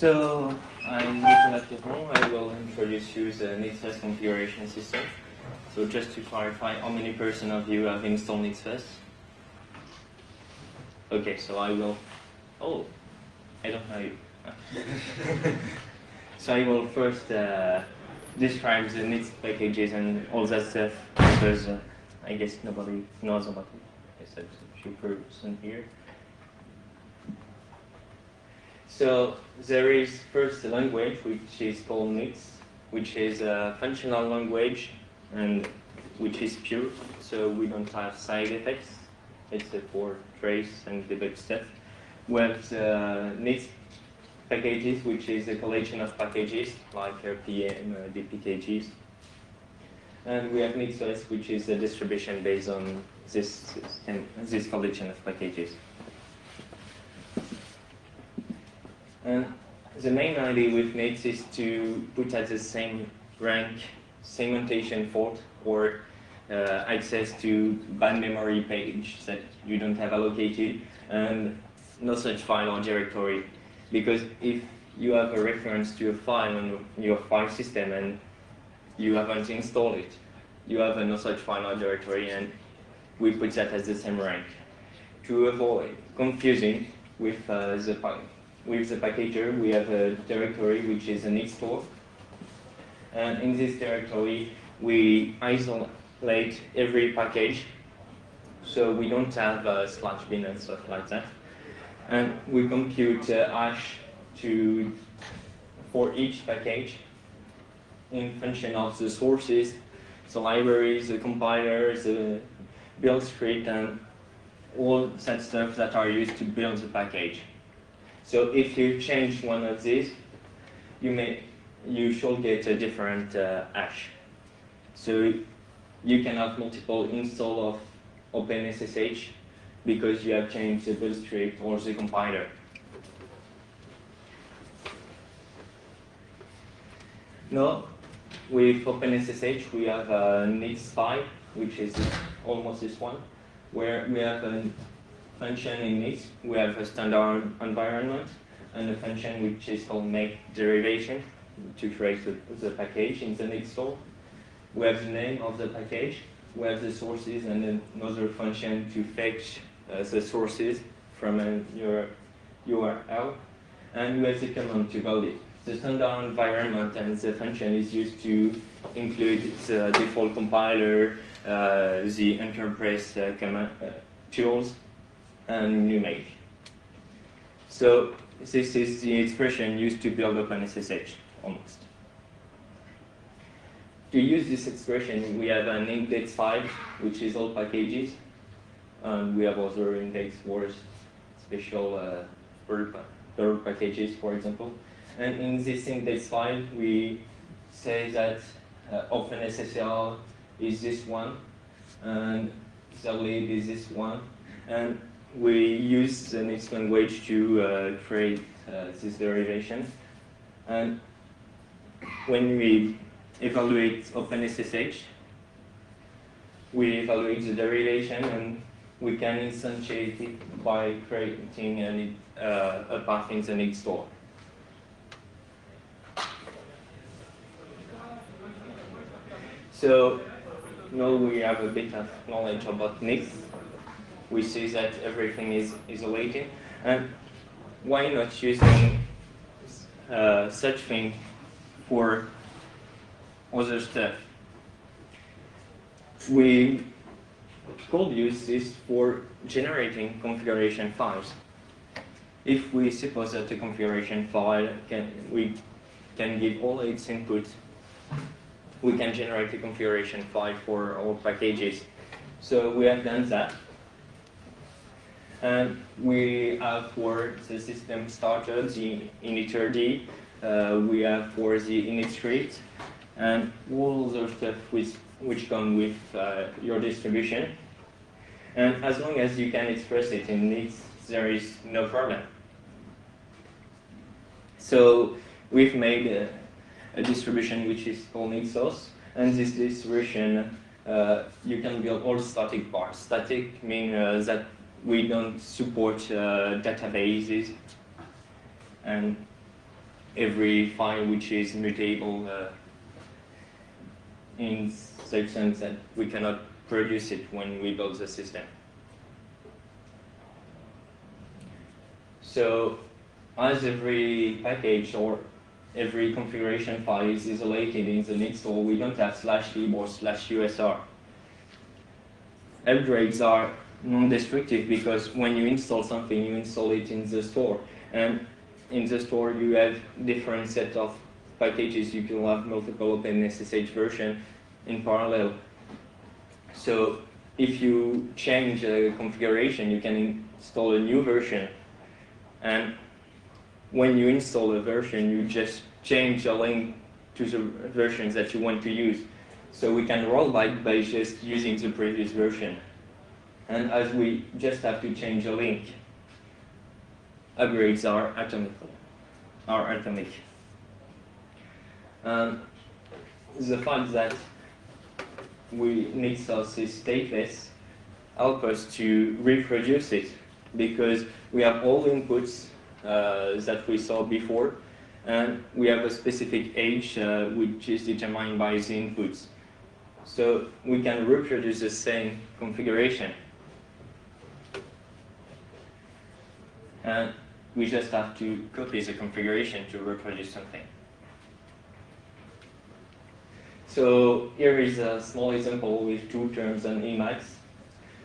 So, I'm Nicolas Piron. I will introduce you the NixOS configuration system. So just to clarify, how many percent of you have installed NixOS? Okay, so I will... Oh, I don't know you. So I will first describe the Nix packages and all that stuff, because I guess nobody knows about it, except a few person here. So there is first a language which is called Nix, which is a functional language and which is pure, so we don't have side effects. It's for trace and debug stuff. We have the Nix packages, which is a collection of packages like RPM, DPKGs. And we have NixOS, which is a distribution based on this collection of packages. And the main idea with Nix is to put at the same rank segmentation fault or access to bad memory page that you don't have allocated and no such file or directory. Because if you have a reference to a file on your file system and you haven't installed it, you have a no such file or directory, and we put that as the same rank. To avoid confusing with the packager, we have a directory which is an Nix store. And in this directory, we isolate every package, so we don't have /bin and stuff like that. And we compute hash for each package in function of the sources, the libraries, the compilers, the build script, and all that stuff that are used to build the package. So if you change one of these, you should get a different hash. So you can have multiple install of OpenSSH because you have changed the build script or the compiler. Now, with OpenSSH, we have a Nix5, which is almost this one, where we have a function in Nix. We have a standard environment and a function which is called make derivation to create the package in the Nix store. We have the name of the package. We have the sources and another function to fetch the sources from your URL. And we have the command to build it. The standard environment and the function is used to include the default compiler, the enterprise command tools, and new make. So this is the expression used to build OpenSSH, almost. To use this expression, we have an index file, which is all packages, and we have other index for special per packages, for example. And in this index file, we say that OpenSSL is this one, and the lib is this one, and we use the Nix language to create this derivation. And when we evaluate OpenSSH, we evaluate the derivation, and we can instantiate it by creating a path in the Nix store. So now we have a bit of knowledge about Nix. We see that everything is isolated, and why not using such thing for other stuff? We could use this for generating configuration files. If we suppose that a configuration file we can give all its inputs, we can generate a configuration file for all packages. So we have done that. And we have for the system starter, the initRD, we have for the init script, and all the stuff which come with your distribution. And as long as you can express it in Nix, there is no problem. So we've made a distribution which is called NixOS, and this distribution, you can build all static parts. Static means that we don't support databases, and every file which is mutable in such sense that we cannot produce it when we build the system. So as every package or every configuration file is isolated in the NixOS, we don't have /lib or /usr. Upgrades are non-destructive because when you install something, you install it in the store. And in the store, you have different set of packages. You can have multiple OpenSSH versions in parallel. So if you change a configuration, you can install a new version. And when you install a version, you just change a link to the versions that you want to use. So we can roll back by just using the previous version. And as we just have to change a link, upgrades are atomic. The fact that NixOS is stateless help us to reproduce it because we have all inputs that we saw before, and we have a specific age which is determined by the inputs. So we can reproduce the same configuration. And we just have to copy the configuration to reproduce something. So here is a small example with two terms and Emacs.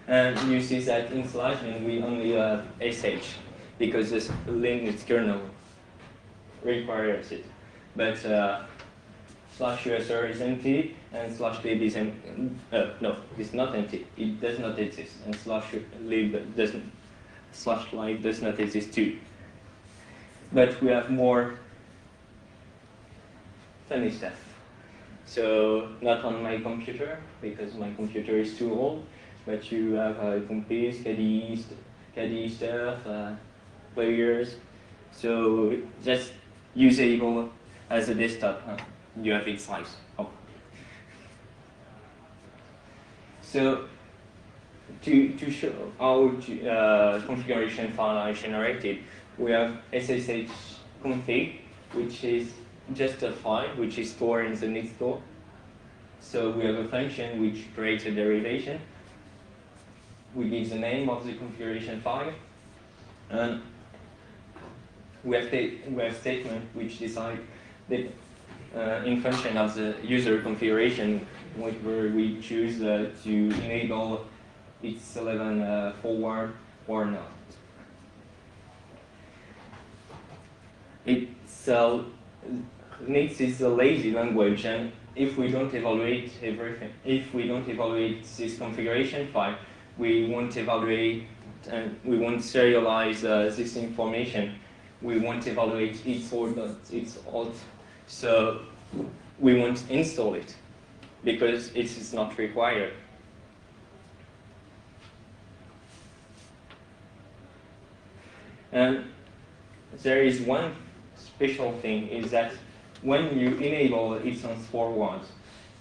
And you see that in /bin we only have sh because this Linux kernel requires it. But /usr is empty and /lib is empty. No, it's not empty. It does not exist. And /lib doesn't. /lib does not exist too. But we have more funny stuff. So not on my computer because my computer is too old. But you have compis, KDE stuff, players. So just usable as a desktop. You have its size. Oh. So to show how configuration file are generated, we have SSH config, which is just a file which is stored in the NixOS. So we have a function which creates a derivation. We give the name of the configuration file, and we have statement which decide that in function of the user configuration where we choose to enable X11 forward or not. Nix is a lazy language, and if we don't evaluate everything, if we don't evaluate this configuration file, we won't evaluate and we won't serialize this information. We won't evaluate its order, its alt. So we won't install it because it is not required. And there is one special thing is that when you enable instance forwards,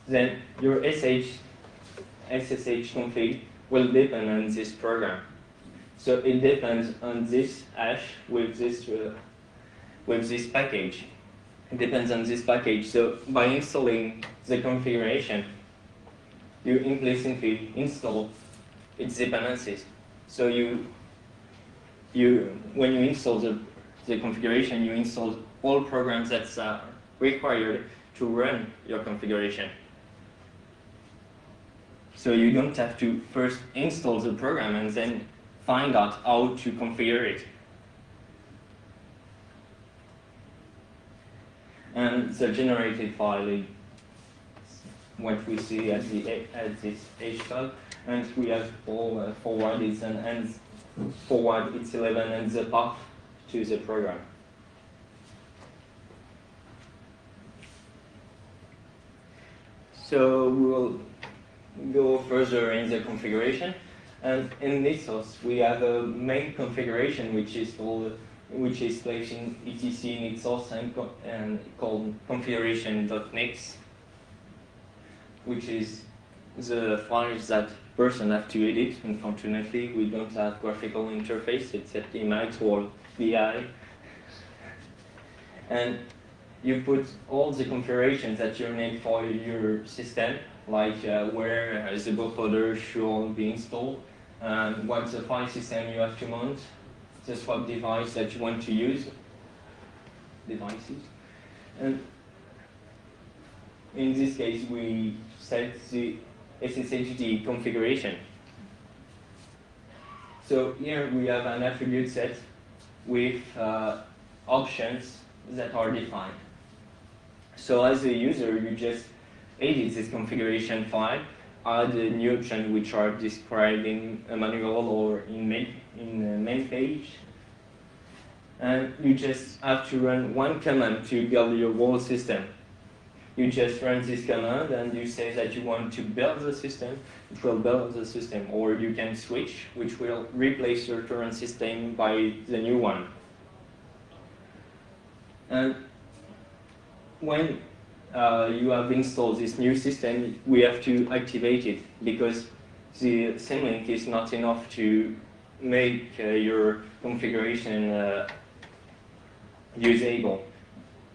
then your SSH config will depend on this program. So it depends on this hash with this package. It depends on this package. So by installing the configuration, you implicitly install its dependencies. So when you install the configuration, you install all programs that are required to run your configuration. So you don't have to first install the program and then find out how to configure it. And the generated file is what we see at this HTOP, and we have all forward its and ends, forward its 11 and the path to the program. So we will go further in the configuration, and in NixOS we have a main configuration which is placed in etc NixOS and called configuration.nix, which is the files that person have to edit. Unfortunately, we don't have graphical interface except Emacs or VI. And you put all the configurations that you need for your system, like where the bootloader should be installed, and what's the file system you have to mount, the swap device that you want to use, devices. And in this case, we set the SSHD configuration. So here we have an attribute set with options that are defined. So as a user, you just edit this configuration file, add a new option which are described in a manual or in the main page, and you just have to run one command to build your whole system. You just run this command and you say that you want to build the system, it will build the system, or you can switch, which will replace your current system by the new one. And when you have installed this new system, we have to activate it, because the symlink is not enough to make your configuration usable.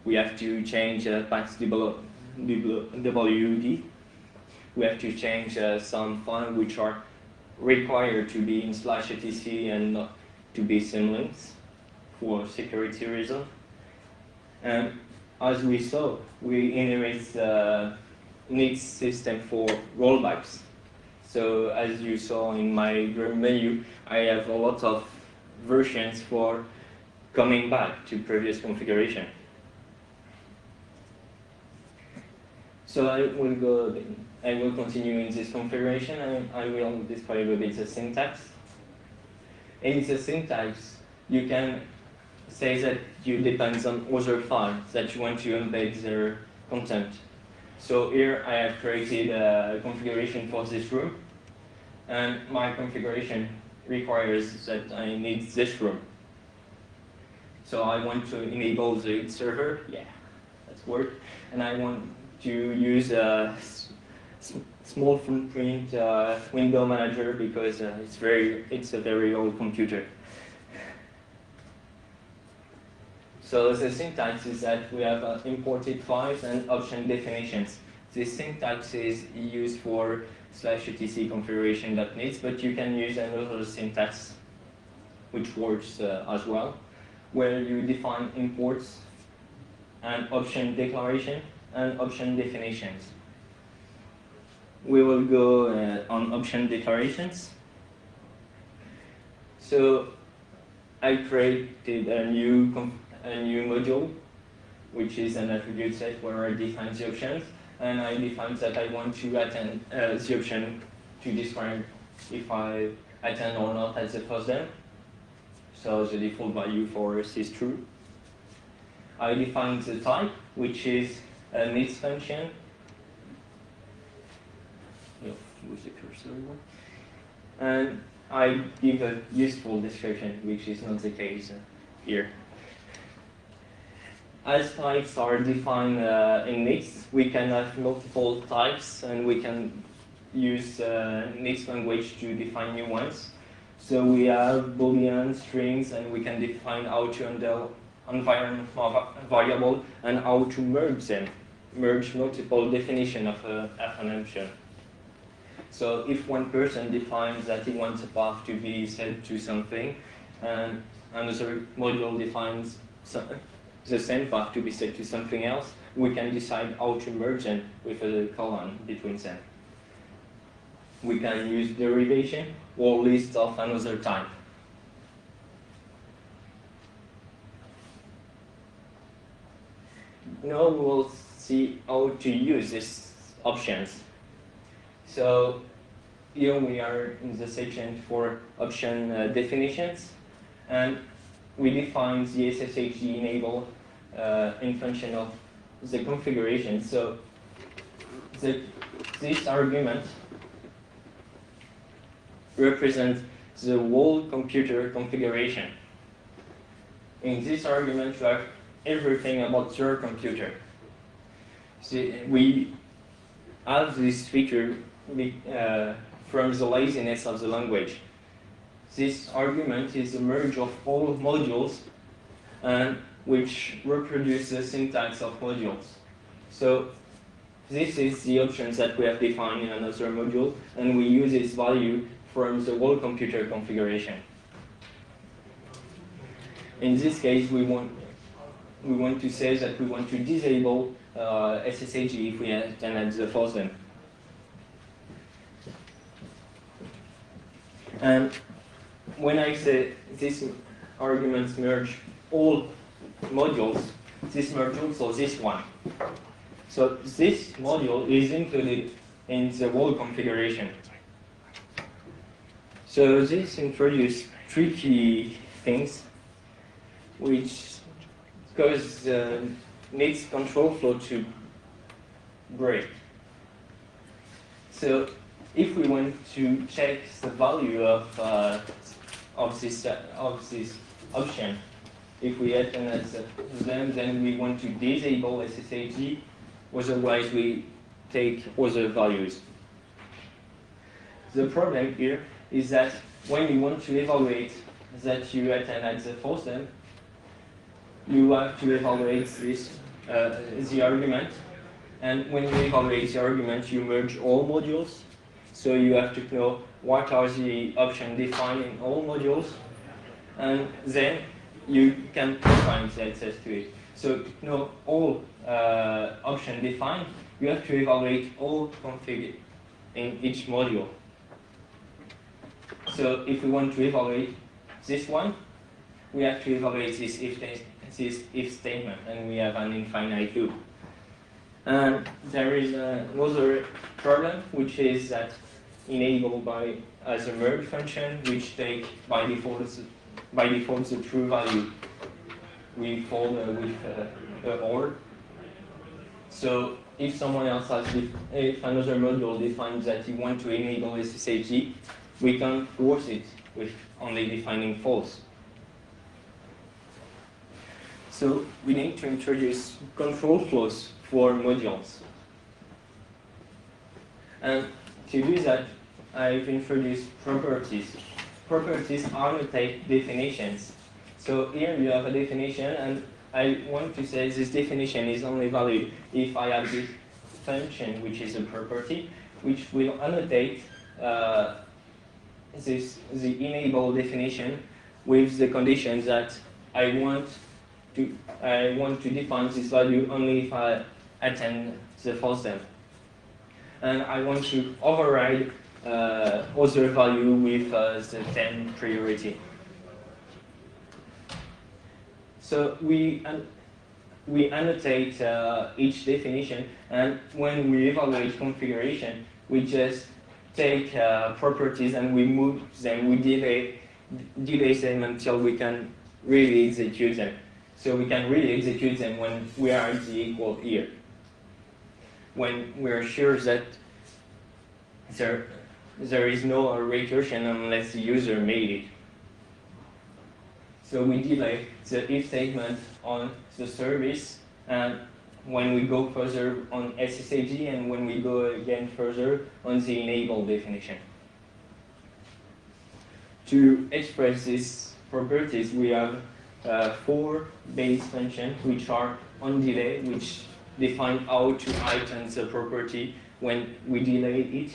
We have to change path WD. We have to change some files which are required to be in /etc and not to be symlinks for security reasons. And as we saw, we inherit the Nix system for rollbacks. So as you saw in my menu, I have a lot of versions for coming back to previous configuration. So I will continue in this configuration, and I will describe a bit the syntax. In the syntax, you can say that you depend on other files that you want to embed their content. So here I have created a configuration for this room, and my configuration requires that I need this room. So I want to enable the server, yeah, that's work, and I want to use a small footprint window manager because it's a very old computer. So the syntax is that we have imported files and option definitions. This syntax is used for /etc configuration.needs, but you can use another syntax which works as well, where you define imports and option declaration and option definitions. We will go on option declarations. So I created a new module, which is an attribute set where I define the options, and I define that I want to attend the option to describe if I attend or not as a FOSDEM. So the default value for us is true. I define the type, which is a needs function. With the cursor one. And I give a useful description, which is not the case here. As types are defined in Nix, we can have multiple types, and we can use Nix language to define new ones. So we have Boolean, strings, and we can define how to handle environment variable and how to merge them, merge multiple definitions of an option. So if one person defines that he wants a path to be set to something, and another module defines the same path to be set to something else, we can decide how to merge them with a colon between them. We can use derivation or list of another type. Now we will see how to use these options. So here we are in the section for option definitions, and we define the SSHD enable in function of the configuration. So this argument represents the whole computer configuration. In this argument, you have everything about your computer. See, we have this feature from the laziness of the language. This argument is a merge of all modules, and which reproduce the syntax of modules. So this is the options that we have defined in another module, and we use its value from the whole computer configuration. In this case, we want to say that we want to disable SSAG if we attend the FOSDEM. And when I say these arguments merge all modules, this merges also this one. So this module is included in the whole configuration. So this introduces three key things which cause needs control flow to break. So if we want to check the value of this option, if we attend them, then we want to disable SSAG. Otherwise, we take other values. The problem here is that when you want to evaluate that you attend at the FOSDEM, you have to evaluate this, the argument. And when you evaluate the argument, you merge all modules. So you have to know what are the options defined in all modules. And then you can find the access to it. So to know all options defined, you have to evaluate all config in each module. So if we want to evaluate this one, we have to evaluate this if statement, and we have an infinite loop. And there is another problem, which is that enabled as a merge function, which take by default the true value we fold with a OR. So if someone else has, if another module defines that you want to enable SSAG, we can force it with only defining false. So we need to introduce control flows for modules. And to do that, I've introduced properties. Properties annotate definitions. So here you have a definition, and I want to say this definition is only valid if I have this function, which is a property, which will annotate the enable definition with the condition that I want to define this value only if I attend the FOSDEM. And I want to override other value with the 10 priority. So we annotate each definition, and when we evaluate configuration, we just take properties and we move them, we delay them until we can really execute them. So we can really execute them when we are at the equal here. When we're sure that there is no recursion unless the user made it. So we delay the if statement on the service, and when we go further on SSAG, and when we go again further on the enable definition. To express these properties, we have 4 base functions, which are on delay, which define how to item the property when we delay it.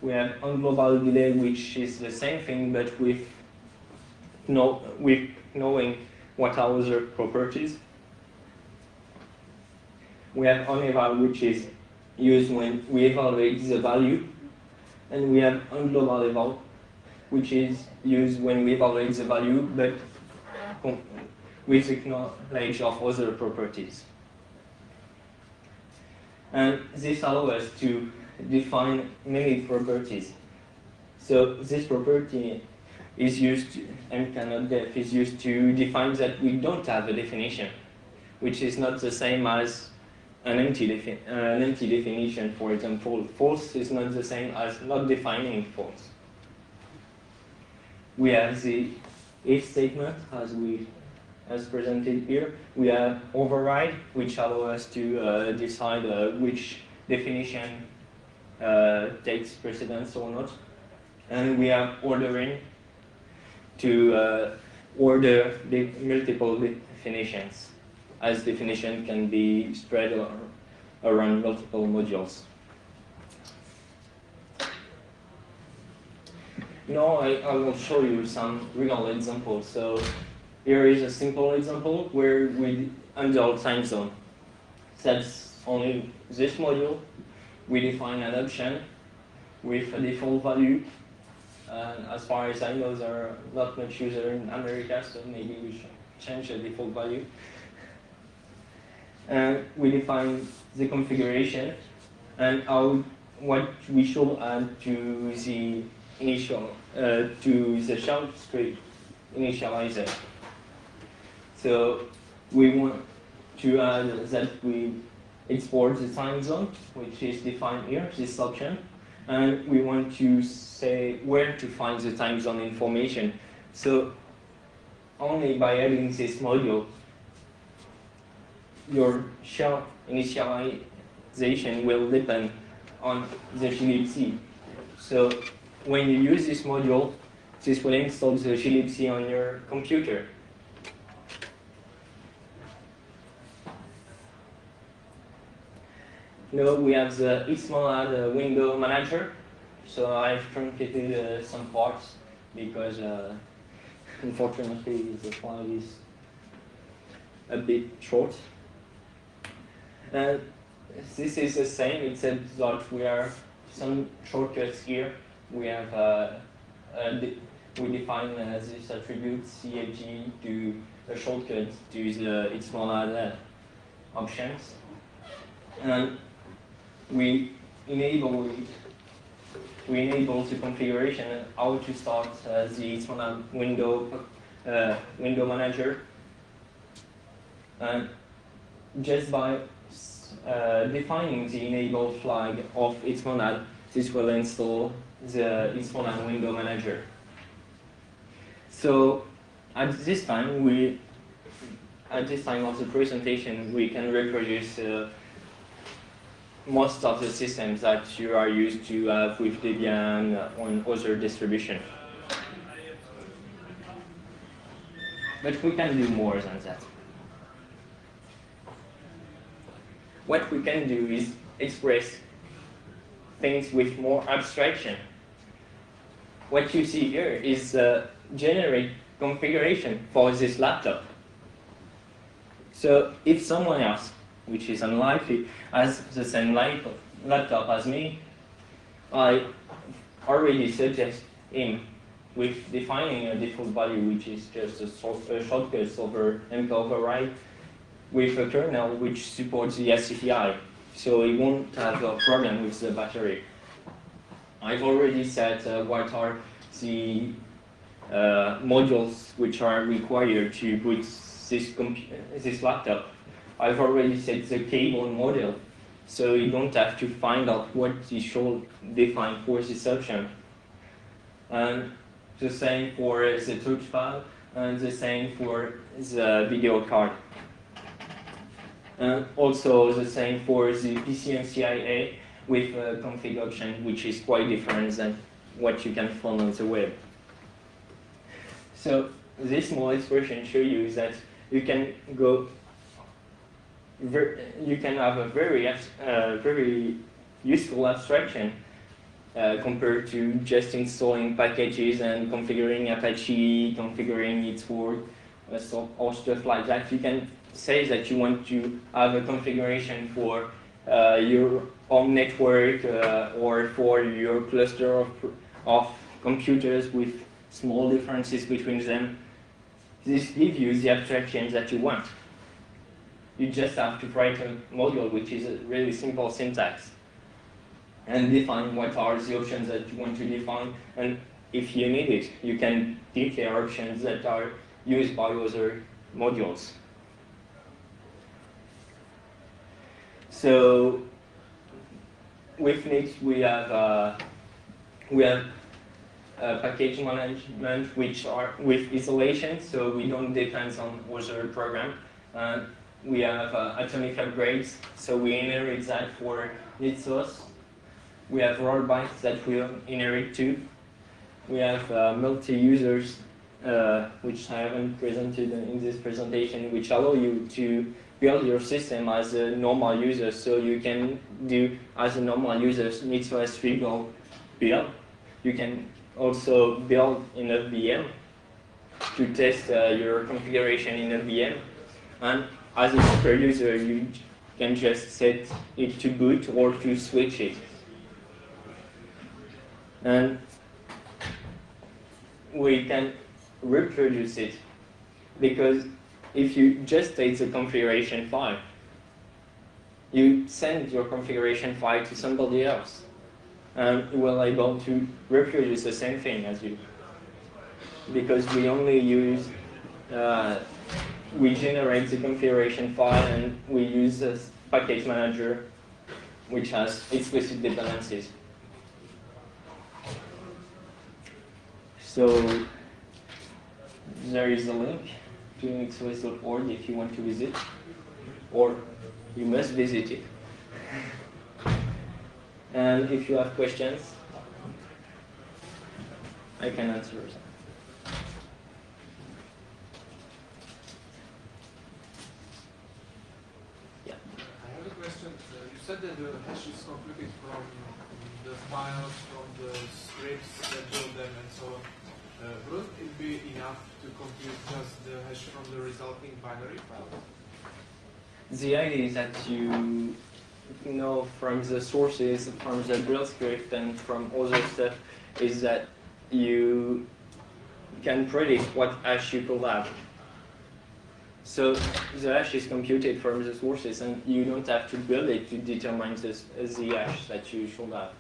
We have on global delay, which is the same thing, but with knowing what are other properties. We have on eval, which is used when we evaluate the value, and we have on global eval, which is used when we evaluate the value, but with the knowledge of other properties. And this allows us to define many properties. So this property is used to, and cannot def is used to define that we don't have a definition, which is not the same as an empty definition. For example, false is not the same as not defining false. We have the if statement as presented here. We have override, which allows us to decide which definition takes precedence or not. And we have ordering to order the multiple definitions, as definition can be spread around multiple modules. Now I will show you some real examples. So here is a simple example where we handle time zone. That's only this module. We define an option with a default value. And as far as I know, there are not much users in America, so maybe we should change the default value. And we define the configuration and what we should add to the initial to the shell script initializer. So we want to add that we export the time zone, which is defined here, this option, and we want to say where to find the time zone information. So only by adding this module, your shell initialization will depend on the glibc. So when you use this module, this will install the glibc on your computer. Now we have the xmonad window manager. So I've truncated some parts because unfortunately the file is a bit short. And this is the same, except that we have some shortcuts here. We have we define this attribute CFG to a shortcut to the xmonad options, and we enable the configuration how to start the xmonad window manager, and just by defining the enable flag of xmonad, this will install the xmonad window manager. So at this time of the presentation, we can reproduce most of the systems that you are used to have with Debian on other distribution. But we can do more than that. What we can do is express things with more abstraction. What you see here is generate configuration for this laptop. So if someone else, which is unlikely, has the same laptop as me, I already suggest him with defining a default value, which is just a shortcut over MK override, with a kernel which supports the SCPI, so he won't have a problem with the battery. I've already said what are the modules which are required to boot this laptop. I've already set the cable model, so you don't have to find out what you should define for this option. And the same for the touchpad, and the same for the video card. And also the same for the PCMCIA with a config option, which is quite different than what you can find on the web. So this small expression shows you that you can go. You can have a very useful abstraction compared to just installing packages and configuring Apache, configuring its word, or stuff like that. You can say that you want to have a configuration for your home network or for your cluster of computers with small differences between them. This gives you the abstraction that you want. You just have to write a module which is a really simple syntax and define what are the options that you want to define, and if you need it, you can declare options that are used by other modules. So with Nix we have package management which are with isolation, so we don't depend on other program. We have atomic upgrades, so we inherit that for NixOS. We have rollbacks that we inherit too. We have multi-users which I haven't presented in this presentation, which allow you to build your system as a normal user. So you can do, as a normal user, NixOS rebuild build. You can also build in a VM to test your configuration in a VM. And as a super user, you can just set it to boot or to switch it. And we can reproduce it, because if you just take the configuration file, you send your configuration file to somebody else, and you will be able to reproduce the same thing as you. Because we only use, we generate the configuration file, and we use a package manager which has explicit dependencies. So there is a link to nixos.org if you want to visit, or you must visit it. And if you have questions, I can answer them. Yeah. I have a question. You said that the hash is computed from the files, from the scripts that build them, and so on. Wouldn't it be enough to compute just the hash from the resulting binary file? The idea is that you know from the sources, from the build script, and from other stuff, is that you can predict what hash you could have. So the hash is computed from the sources, and you don't have to build it to determine the hash that you should have.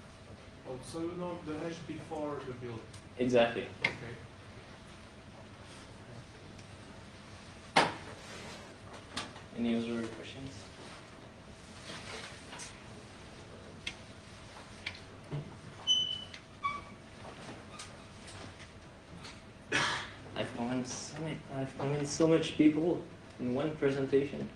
Oh, so you know the hash before the build? Exactly. Okay. Any other questions? I've found so much people in one presentation.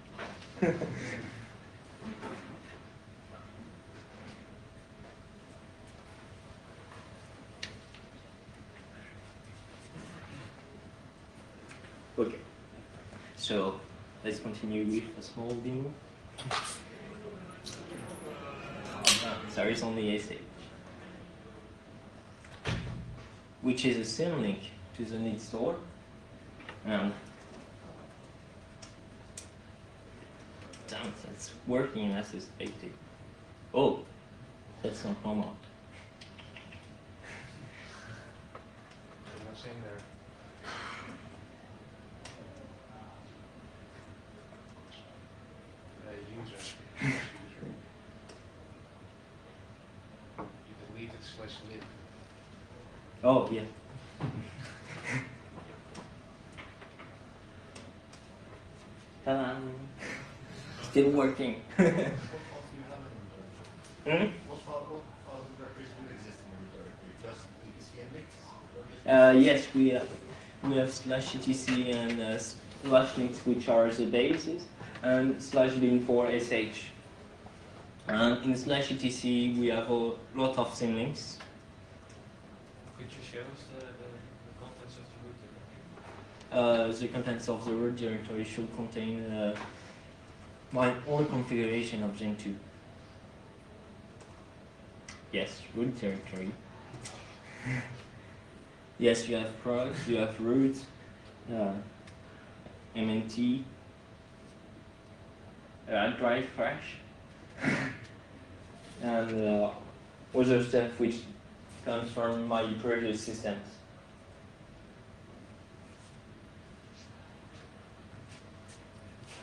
Okay, so let's continue with a small demo. There is only a stage, which is a same link to the Nix store. Damn, that's working as expected. Oh, that's some homework. What's in there? User. You deleted /lib. Oh, yeah. Ta-da! Still working. Yes, we have /etc and /links, which are the bases, and /bin for sh. And in /etc we have a lot of symlinks. Could you show us the contents of the root directory? The contents of the root directory should contain my own configuration of Gen2. Yes, root directory. Yes, you have procs, you have root, MNT, drive crash, and other stuff which comes from my previous systems.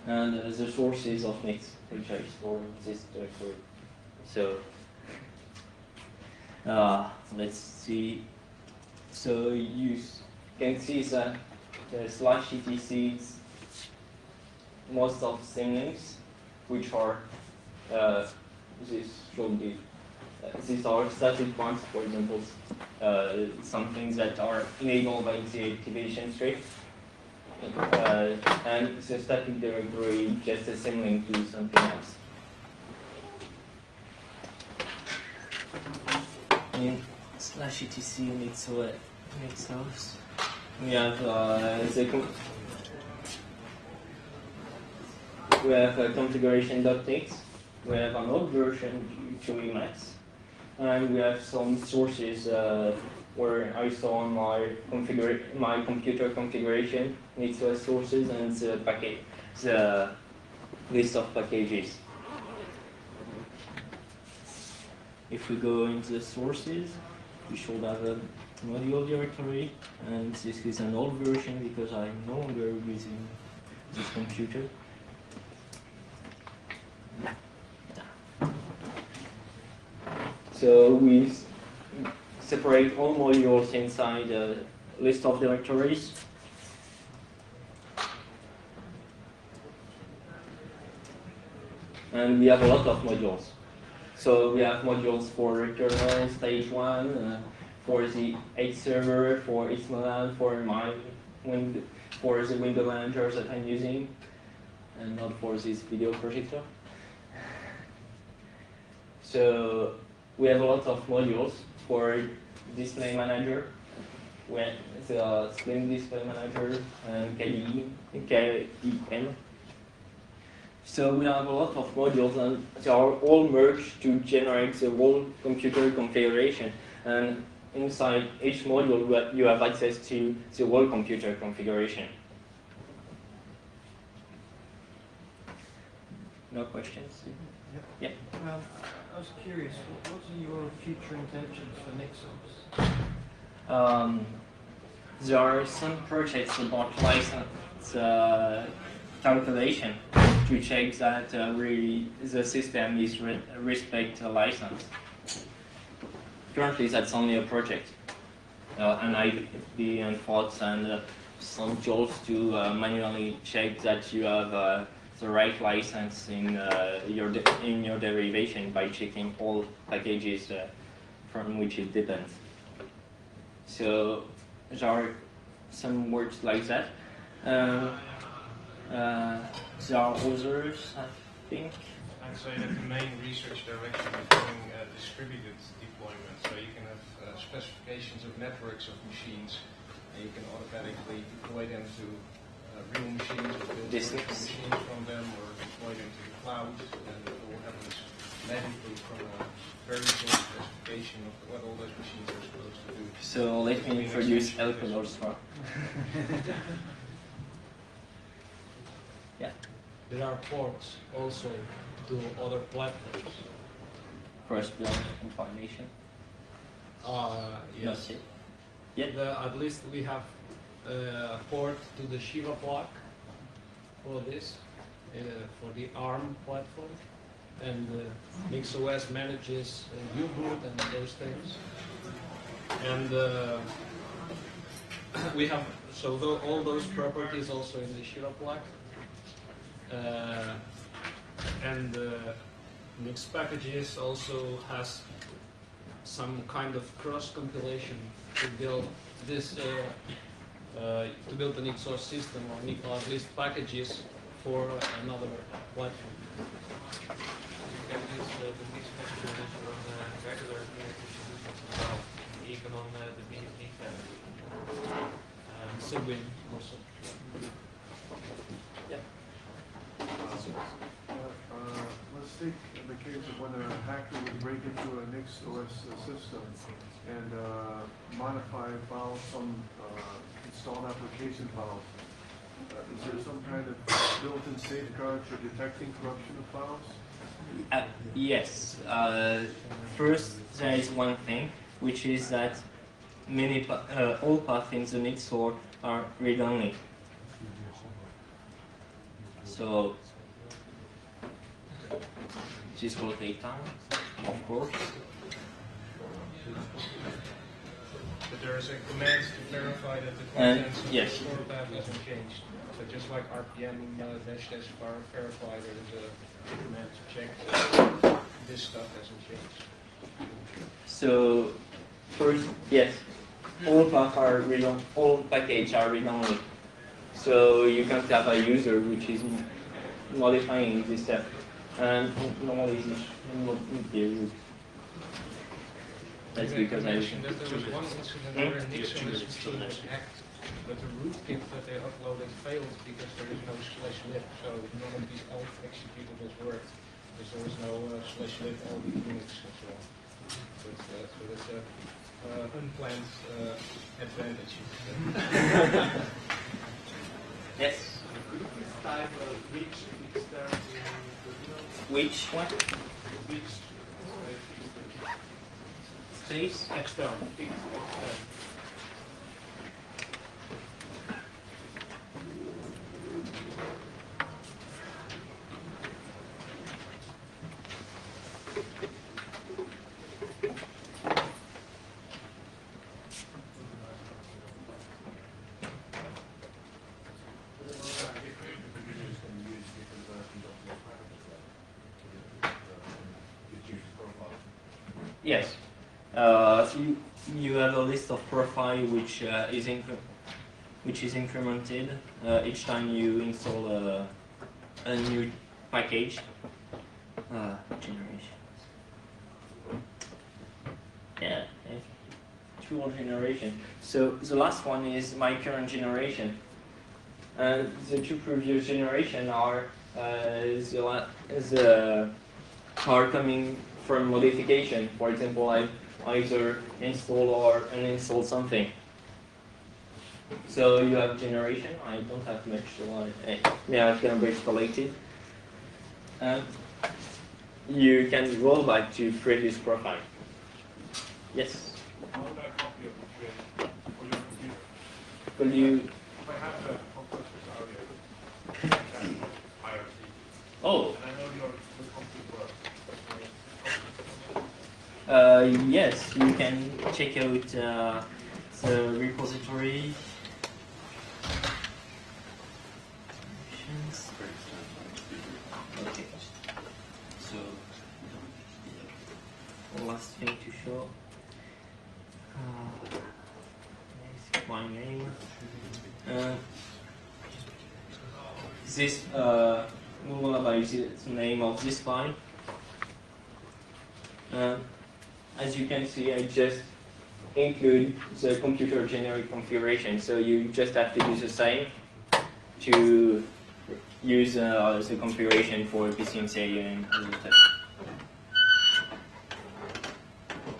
And the sources of Nix, which I store in this directory. So let's see. So you can see that the /etc is most of symlinks, which are this should be these are static ones, for example, some things that are enabled by the activation script. And the static directory just a symlink to something else. In /etc NixOS, we have we have configuration.txt. We have an old version to Emacs, and we have some sources where I saw on my computer configuration, NixOS sources, and the list of packages. If we go into the sources, we should have a module directory, and this is an old version because I'm no longer using this computer. So we separate all modules inside a list of directories. And we have a lot of modules. So we have modules for kernel, stage 1, for the H server, for Xmalan, for for the window managers that I'm using, and not for this video projector. So we have a lot of modules for display manager, with the Slim display manager and KEM. So we have a lot of modules, and they are all merged to generate the whole computer configuration. And inside each module, you have access to the whole computer configuration. No questions? Yep. Yeah. I was curious, what's your future intentions for NixOS? There are some projects about license calculation to check that really the system is respect a license. Currently, that's only a project, an IDE and thoughts and some tools to manually check that you have the right license in your derivation by checking all packages from which it depends. So there are some works like that. There are others, I think. I'd say that the main research direction is going distributed deployment, so you can have specifications of networks of machines, and you can automatically deploy them to real machines or build virtual machines from them, or deploy them to the cloud, and it all happens magically from a very short specification of what all those machines are supposed to do. So let me introduce Elpidor's. Yeah. There are ports also to other platforms. First build compilation. Yes. Yeah. At least we have a port to the Shiva plug for this, for the ARM platform. And NixOS manages U-boot and those things. And we have all those properties also in the Shiva plug. And Nix packages also has some kind of cross compilation to build this to build an NixOS system, or at least packages for another platform. You can use the Nix package on regular communication as well, even on the BSD family. Sigwin also. Yeah. Let's take the case of when a hacker would break into a NixOS system and modify files, some installed application files. Is there some kind of built-in safeguards for detecting corruption of files? Yes. First, there is one thing, which is that all paths in the NixOS are read-only. So this will take time, of course. But there is a command to verify that the contents of yes. the store path hasn't changed. So just like RPM --dash verify, there is a command to check that this stuff hasn't changed. So first, yes, all paths are read-only, all packages are read-only. So you can't have a user which is modifying this step, and normally it won't be root. That's because I mentioned that there was one incident where NixOS was hacked. but the rootkit that they uploaded failed because there is no /lib, so none of these elf executables worked because there was no /lib LD Unix and so on. So that's a unplanned advantage. Yes. Could you please type which extern in terminal? Which one? Which Space? External. extern? Yes. So you have a list of profile which is incremented each time you install a new package. Generation. Yeah, tool generation. So the last one is my current generation. The two previous generation are are coming from modification. For example, I either install or uninstall something. So you have generation. I don't have much to yeah, it's gonna be collected. You can roll back to previous profile. Yes. How would I copy of the trade for your computer? Will you? If I have a compressor audio, IRC, Oh. and I know the computer works. Yes, you can check out the repository. Okay. So, last thing to show. My name. This is the name of this file. As you can see, I just include the computer generic configuration. So you just have to do the same to use the configuration for PCMCIA and other stuff.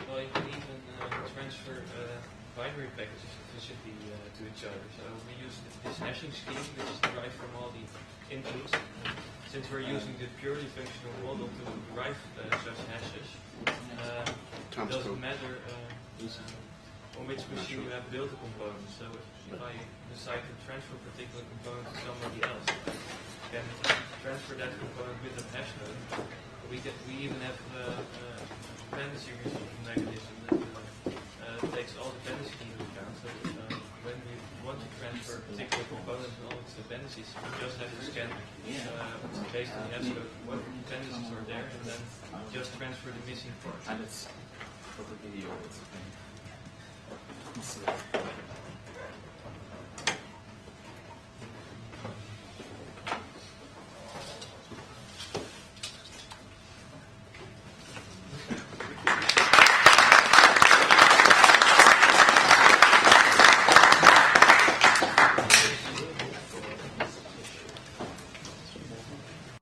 Well, you can even transfer binary packages physically to each other. So we use this hashing scheme, which is derived from all the inputs. Since we're using the purely functional model to derive such hashes, it doesn't matter on which machine you have built a component. So if I decide to transfer a particular component to somebody else, I can transfer that component with a hash node. We even have dependency resolving mechanism that takes all dependencies into account. So when we want to transfer a particular component and all its dependencies, we just have to scan based on the hash code what dependencies are there, and then just transfer the missing part. And it's for the video, it's okay.